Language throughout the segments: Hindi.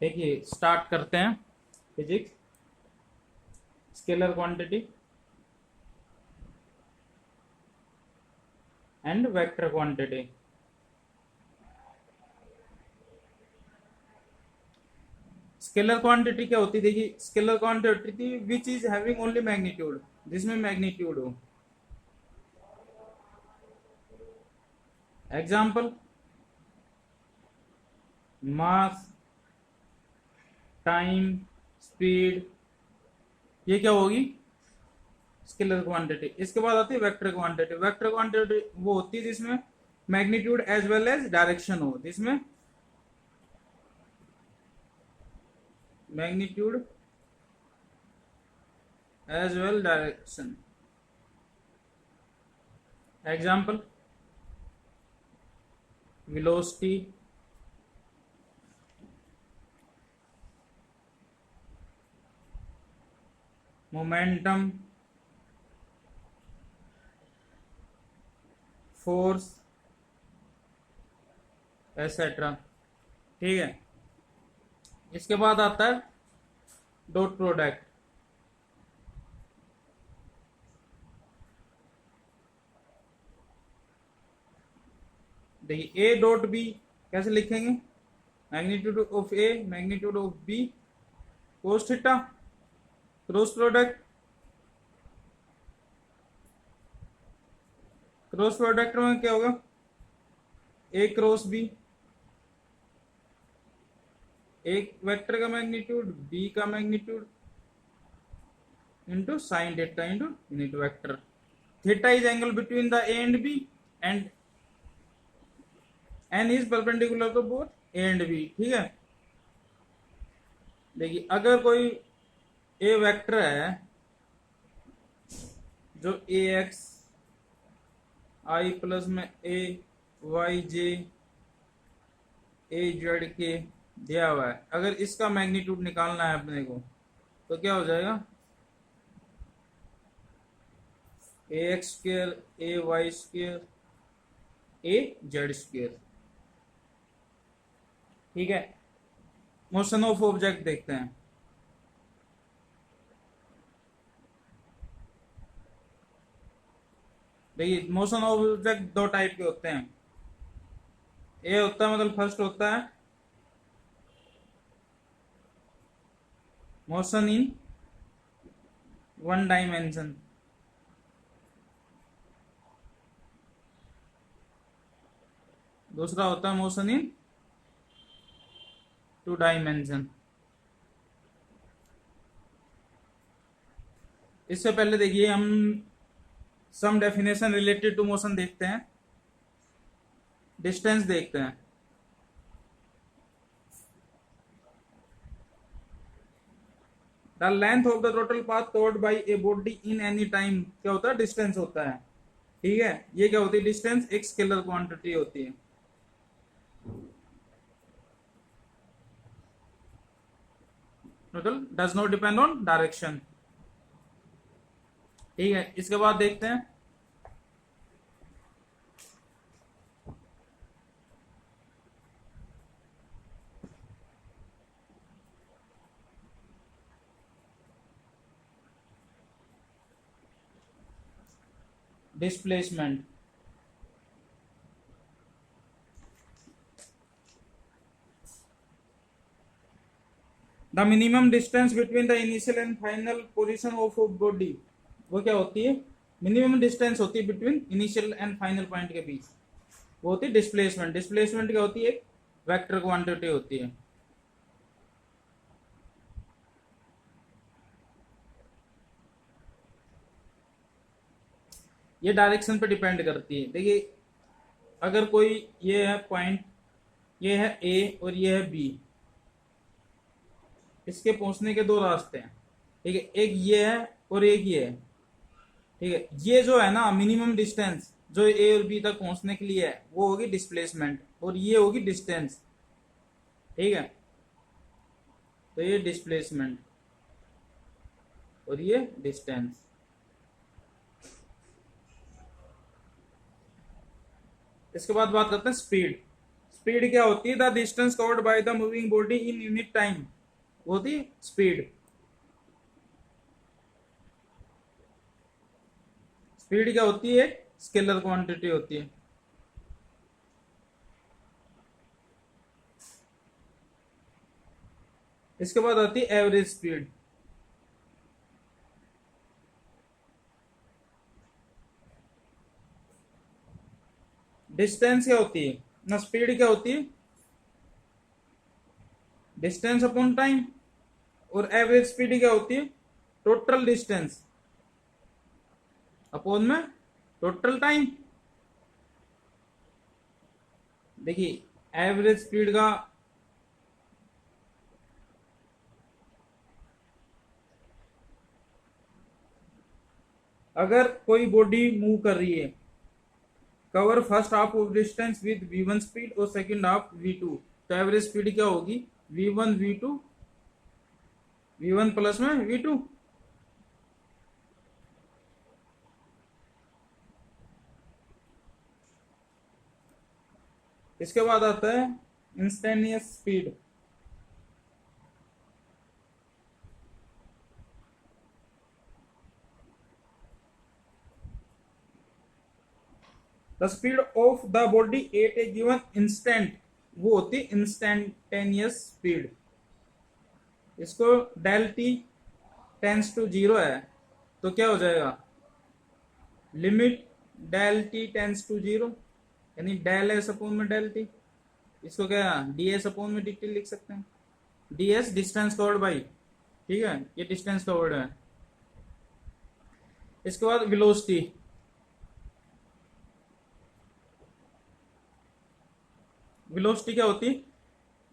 देखिए स्टार्ट करते हैं physics. Scalar quantity and vector quantity. Scalar quantity क्या होती है? देखिए scalar quantity which is having only magnitude, जिसमें मैग्नीट्यूड हो। एग्जाम्पल मास, टाइम, स्पीड, ये क्या होगी? Scalar quantity. इसके बाद आती है वेक्टर क्वांटिटी। वेक्टर क्वांटिटी वो होती है जिसमें magnitude as well as direction हो, जिसमें magnitude as well direction. Example velocity, momentum, force, etcetera. ठीक है, इसके बाद आता है डॉट प्रोडक्ट। देखिए ए डॉट बी कैसे लिखेंगे? Magnitude of A magnitude of B cos theta, cross product. Cross product में क्या होगा? ए क्रॉस बी, एक वेक्टर का मैग्नीट्यूड बी का magnitude into sine theta into unit vector. Theta is angle between the A and B and N is perpendicular to both A and B. ठीक है, देखिए अगर कोई ए वेक्टर है जो ए एक्स आई प्लस में ए वाई जे ए जेड के दिया हुआ है, अगर इसका मैग्नीट्यूड निकालना है अपने को तो क्या हो जाएगा? ए x square A Y square A Z square. ठीक है, मोशन ऑफ ऑब्जेक्ट देखते हैं। देखिए मोशन ऑफ ऑब्जेक्ट दो टाइप के होते हैं। ए होता है मतलब फर्स्ट होता है मोशन इन वन डायमेंशन। दूसरा होता है मोशन इन टू डायमेंशन। इससे पहले देखिए हम सम डेफिनेशन रिलेटेड टू मोशन देखते हैं, डिस्टेंस देखते हैं। The length of the total path covered by a body in any time क्या होता है? डिस्टेंस होता है। ठीक है, ये क्या होती है? डिस्टेंस एक स्केलर क्वांटिटी होती है। Total does not depend on direction. ठीक है, इसके बाद देखते हैं displacement. The minimum distance between the initial and final position of body, वो क्या होती है? मिनिमम डिस्टेंस होती है between initial and final point के बीच, वो होती है डिस्प्लेसमेंट। डिस्प्लेसमेंट क्या होती है? एक वेक्टर क्वांटिटी होती है। ये डायरेक्शन पे डिपेंड करती है। देखिए अगर कोई ये है पॉइंट, ये है ए और ये है बी, इसके पहुंचने के दो रास्ते हैं। ठीक है, एक ये है और एक ये है। ठीक है, ये जो है ना मिनिमम डिस्टेंस जो ए और बी तक पहुंचने के लिए है वो होगी डिस्प्लेसमेंट, और ये होगी डिस्टेंस। ठीक है, तो ये डिस्प्लेसमेंट और ये डिस्टेंस। इसके बाद बात करते हैं स्पीड। स्पीड क्या होती है? The distance covered by the moving body in unit time, वो होती स्पीड। स्पीड क्या होती है? स्केलर क्वांटिटी होती है। इसके बाद आती है एवरेज स्पीड। डिस्टेंस क्या होती है ना, स्पीड क्या होती है? Distance upon time. और एवरेज स्पीड क्या होती है? टोटल डिस्टेंस अपॉन में टोटल टाइम। देखिए एवरेज स्पीड का अगर कोई बॉडी मूव कर रही है, cover first half of distance with v1 speed और सेकंड हाफ v2, तो एवरेज स्पीड क्या होगी? v1 v2, v1 प्लस में v2। इसके बाद आता है instantaneous speed. The speed of the body at a given instant, वो होती है इंस्टेंटेनियस स्पीड। इसको del T tends to zero है, तो क्या हो जाएगा? Limit del T tends to zero, यानी डेल एस अपोन में डेल टी। इसको क्या डी एस अपोन में डी टी लिख सकते हैं। D s distance covered by, ठीक है, ये डिस्टेंस कवर्ड है। इसके बाद वेलोसिटी। वेलोसिटी क्या होती है?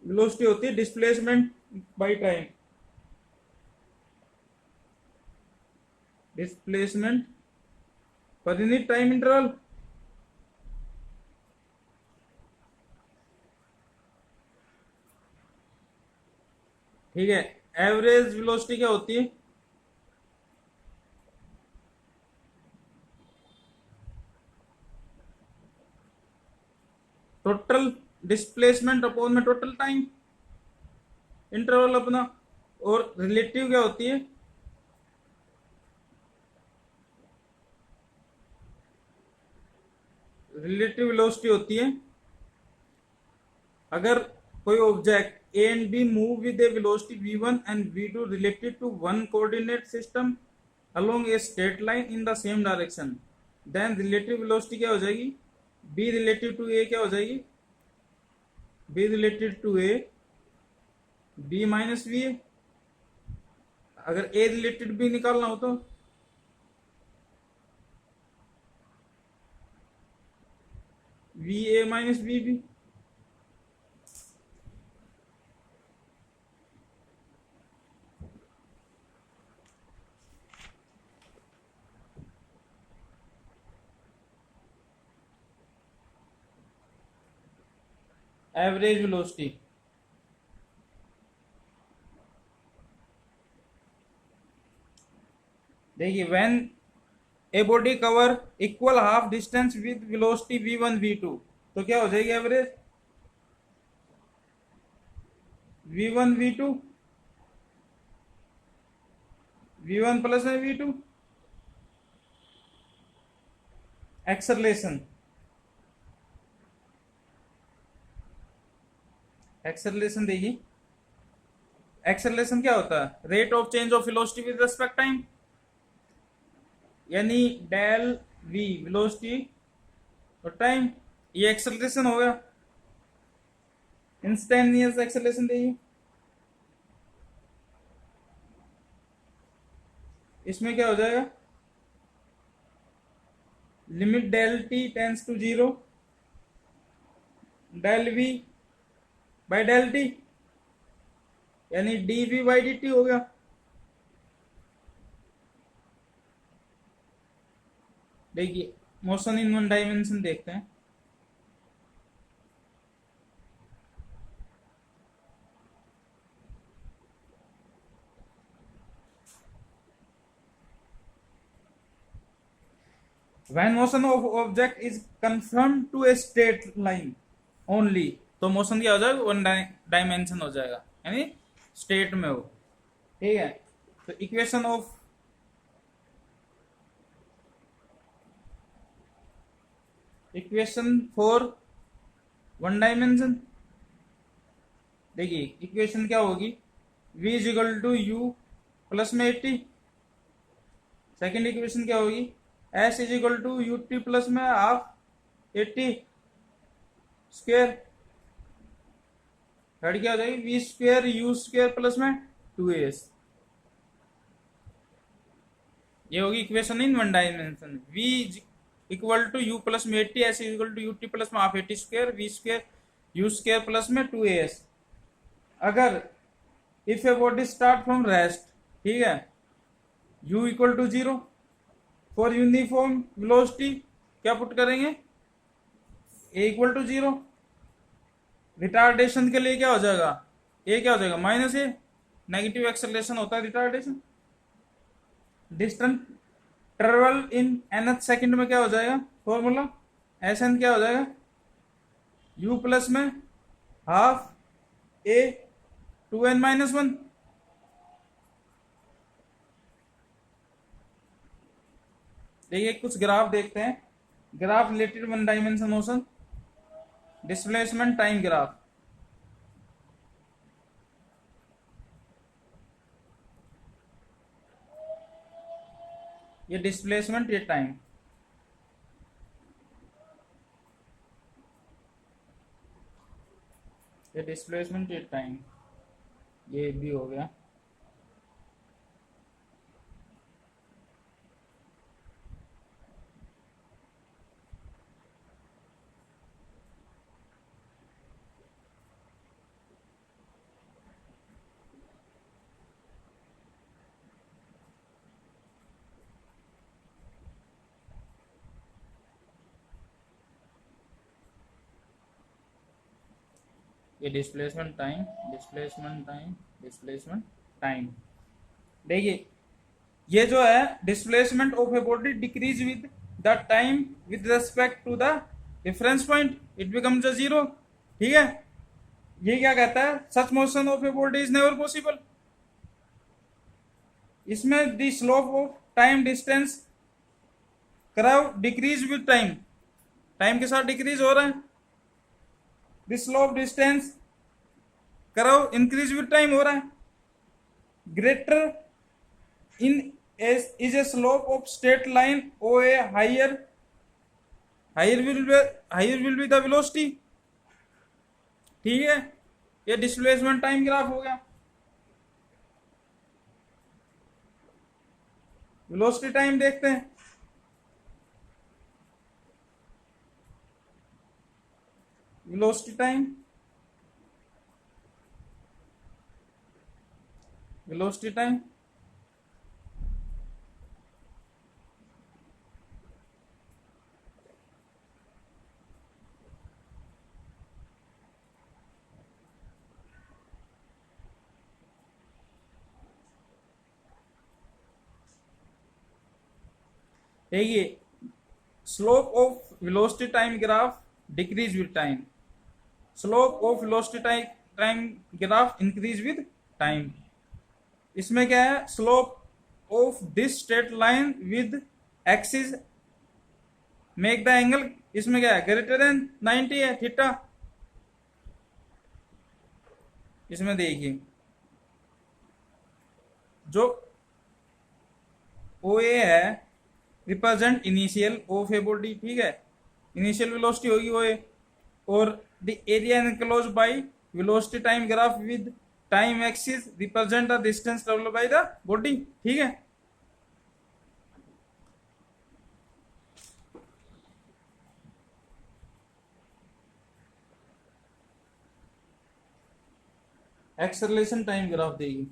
वेलोसिटी होती है displacement by time. Displacement per unit time interval. ठीक है। एवरेज वेलोसिटी क्या होती है? टोटल डिस्प्लेसमेंट अपॉन में टोटल टाइम इंटरवल अपना। और रिलेटिव क्या होती है? रिलेटिव वेलोसिटी होती है अगर कोई object A and B move with a velocity v1 and v2 related to one coordinate system along a straight line in the same direction, then relative velocity क्या हो जाएगी? b रिलेटिव टू a क्या हो जाएगी? b related to a b minus V A. अगर a रिलेटेड b निकालना हो तो V A minus V B. Average velocity देखिए when a body cover equal half distance with velocity v1 v2, तो क्या हो जाएगी average? v1 v2, v1 plus में v2। एक्सेलरेशन, एक्सेलरेशन देखिए एक्सेलरेशन क्या होता है? Rate of change of velocity with respect time, यानी डेल वी वेलोसिटी और टाइम, ये एक्सेलरेशन हो गया। इंस्टेंटेनियस एक्सेलरेशन देखिए, इसमें क्या हो जाएगा? Limit del T tends to zero del V by del T, यानी D V by D T हो गया। देखिए मोशन इन वन डायमेंशन देखते हैं। When motion of object is confined to a straight line only, तो मोशन क्या हो जाएगा, वन डायमेंशन हो जाएगा, यानी स्टेट में हो। ठीक है, तो equation of equation for one dimension, देखिए इक्वेशन क्या होगी, v is equal to u plus में 80। सेकेंड इक्वेशन क्या होगी, s is equal to u t plus में हाफ 80 स्क्वेयर। थर्ड क्या हो जाएगी, v square u square plus में 2as। ये होगी equation in one dimension. v equal to u plus में 80, s equal to u t plus में half 80 square, v square u square plus में 2as। अगर if a body start from rest, ठीक है, u equal to 0 for uniform velocity, क्या पुट करेंगे, a इक्वल टू 0। रिटार्डेशन के लिए क्या हो जाएगा, a क्या हो जाएगा, माइनस ए, नेगेटिव एक्सेलरेशन होता है retardation. Distance travel in nth second में क्या हो जाएगा फॉर्मूला, Sn क्या हो जाएगा, u प्लस में हाफ a 2n माइनस 1। देखिए कुछ ग्राफ देखते हैं, graph related one dimension motion, displacement time graph. ये डिस्प्लेसमेंट, ये टाइम। ये डिस्प्लेसमेंट, ये टाइम, ये भी हो गया। ये displacement time, displacement time, displacement time. देखिए ये जो है displacement of a body decrease with the time with respect to the reference point, it becomes a zero. ठीक है, ये क्या कहता है, such motion of a body is never possible. इसमें the slope of time distance curve decrease with time, time के साथ डिक्रीज हो रहा है। The slope distance curve increase with time हो रहा है। Greater in is a slope of straight line or a higher will be the velocity। ठीक है, ये डिस्प्लेसमेंट टाइम ग्राफ हो गया। वेलोसिटी टाइम देखते हैं। वेलोसिटी टाइम, वेलोसिटी टाइम, देखिए slope of velocity time graph decrease with time, slope of velocity time graph increase with time. इसमें क्या है, slope of this straight line with axis make the angle, इसमें क्या है, ग्रेटर देन 90 है, थीटा। इसमें देखिए जो ओ ए है represent initial of a body, ठीक है, इनिशियल वेलोसिटी होगी ओ ए, और the area enclose by velocity time graph with time axis represent the distance travelled by the body. ठीक है, एक्सेलरेशन टाइम ग्राफ देगी।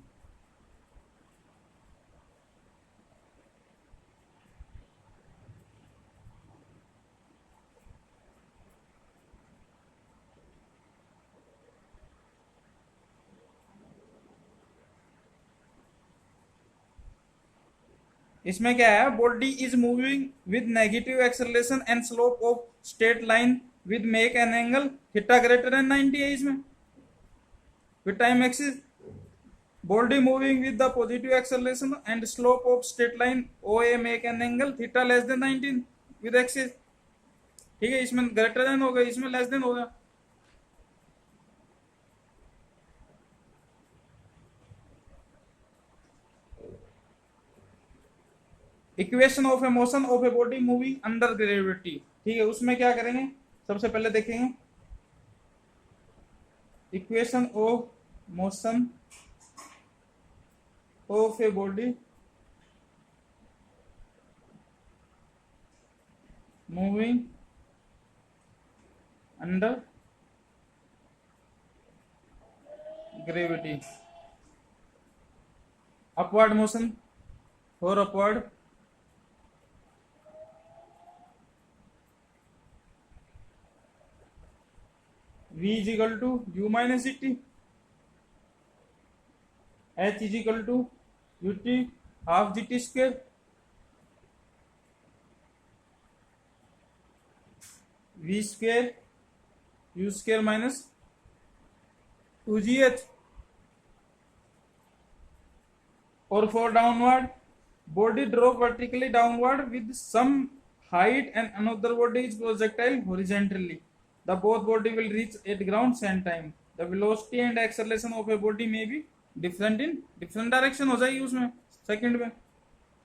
इसमें क्या है, body is moving with negative acceleration and slope of straight line with make an angle theta greater than 90 है इसमें with time axis body moving with the positive acceleration and slope of straight line OA make an angle theta less than 19 with axis ठीक है इसमें ग्रेटर देन होगा इसमें लेस देन होगा equation of A motion of a body moving under gravity ठीक है उसमें क्या करेंगे सबसे पहले देखेंगे equation of motion of a body moving under gravity upward motion or upward v is equal to u minus gt h is equal to ut half gt square v square u square minus 2gh or for downward body drop vertically downward with some height and another body is projectile horizontally the both body will reach at ground same time the velocity and acceleration of a body may be different in different direction हो जाएगी उसमें सेकंड में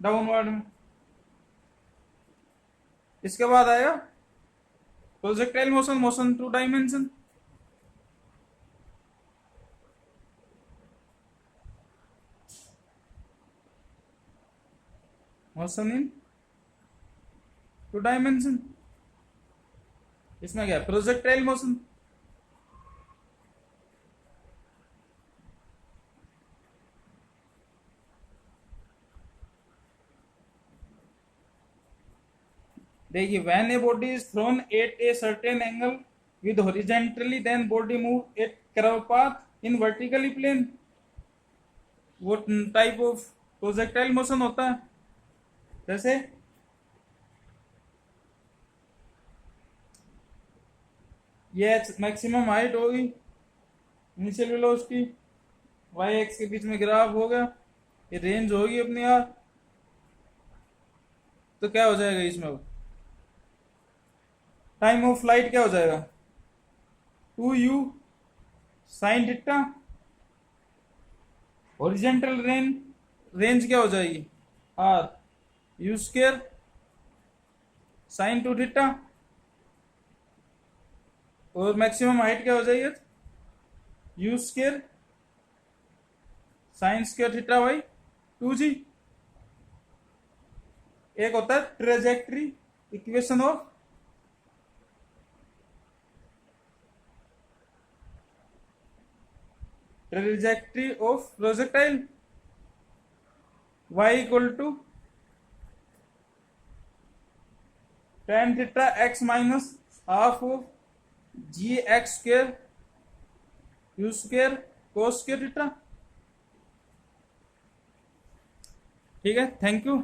डाउनवर्ड में इसके बाद आएगा projectile motion motion two dimension motion in two dimension इसमें क्या है प्रोजेक्टाइल मोशन देखिए when a body is thrown at a certain angle with horizontally then body move at curve path in vertically plane what type of projectile motion होता है जैसे ये मैक्सिमम हाइट होगी इनिशियल वेलोसिटी y एक्स के बीच में ग्राफ होगा ये रेंज होगी अपनी यार तो क्या हो जाएगा इसमें टाइम ऑफ फ्लाइट क्या हो जाएगा 2u sine theta horizontal range क्या हो जाएगी r u square sine 2 theta और मैक्सिमम हाइट क्या हो जाएगी u square sine square theta by 2g एक होता है trajectory equation of trajectory of projectile y equal to tan theta x minus half of g x square u square cos square theta ठीक है थैंक यू